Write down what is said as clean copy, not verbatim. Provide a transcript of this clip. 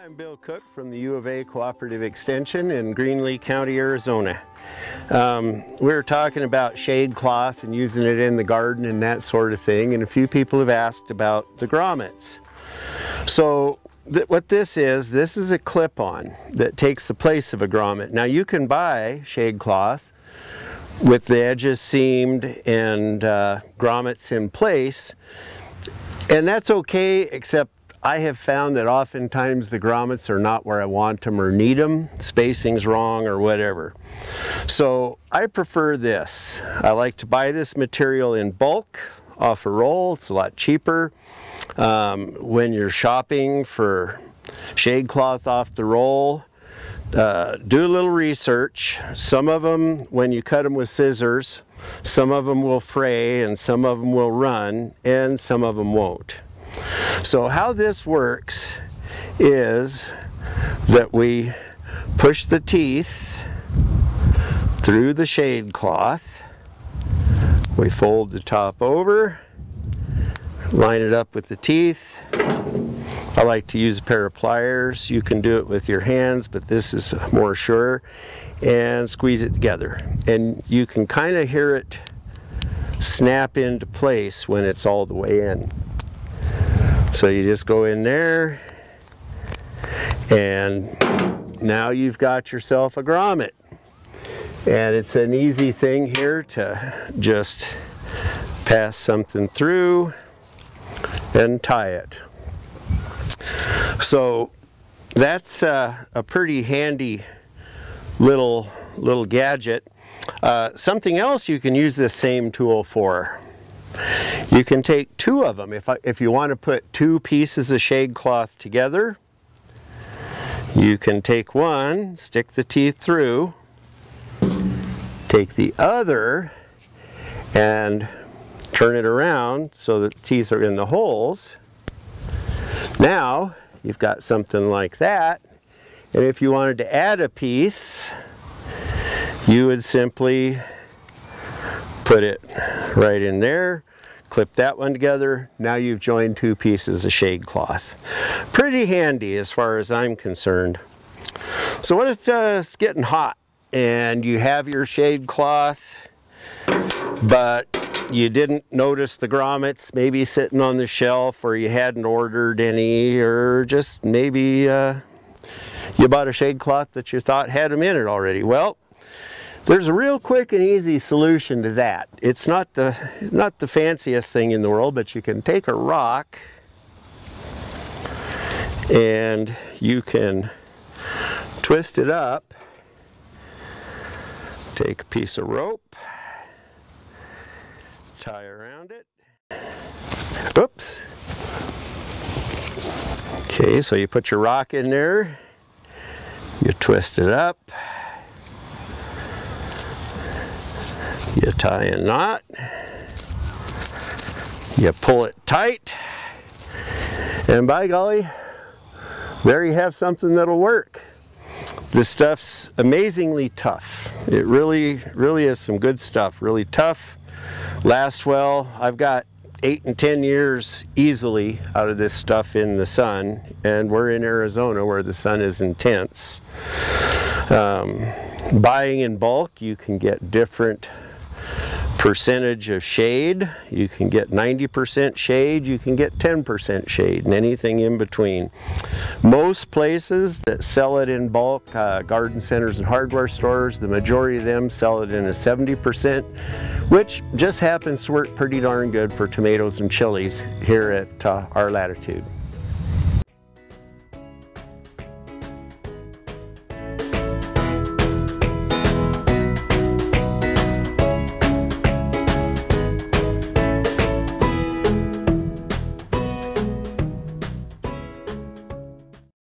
I'm Bill Cook from the U of A Cooperative Extension in Greenlee County, Arizona. We're talking about shade cloth and using it in the garden and that sort of thing, and a few people have asked about the grommets. So what this is a clip-on that takes the place of a grommet. Now you can buy shade cloth with the edges seamed and grommets in place, and that's okay, except I have found that oftentimes the grommets are not where I want them or need them, spacing's wrong or whatever. So I prefer this. I like to buy this material in bulk off a roll. It's a lot cheaper. When you're shopping for shade cloth off the roll, do a little research. Some of them, when you cut them with scissors, some of them will fray and some of them will run and some of them won't. So how this works is that we push the teeth through the shade cloth. We fold the top over, line it up with the teeth. I like to use a pair of pliers. You can do it with your hands, but this is more sure. And squeeze it together. And you can kind of hear it snap into place when it's all the way in. So you just go in there, and now you've got yourself a grommet. And it's an easy thing here to just pass something through and tie it. So that's a pretty handy little gadget. Something else you can use this same tool for. You can take two of them. If you want to put two pieces of shade cloth together, you can take one, stick the teeth through, take the other and turn it around so that the teeth are in the holes. Now you've got something like that, and if you wanted to add a piece, you would simply put it right in there, clip that one together. Now you've joined two pieces of shade cloth. Pretty handy as far as I'm concerned. So what if it's getting hot and you have your shade cloth, but you didn't notice the grommets maybe sitting on the shelf, or you hadn't ordered any, or just maybe you bought a shade cloth that you thought had them in it already? Well, there's a real quick and easy solution to that. It's not the fanciest thing in the world, but you can take a rock and you can twist it up, take a piece of rope, tie around it. Oops. Okay, so you put your rock in there, you twist it up, you tie a knot, you pull it tight, and by golly, there you have something that'll work. This stuff's amazingly tough. It really is some good stuff. Really tough, lasts well. I've got 8 and 10 years easily out of this stuff in the sun, and we're in Arizona where the sun is intense. Buying in bulk, you can get different percentage of shade. You can get 90% shade, you can get 10% shade, and anything in between. Most places that sell it in bulk, garden centers and hardware stores, the majority of them sell it in a 70%, which just happens to work pretty darn good for tomatoes and chilies here at our latitude.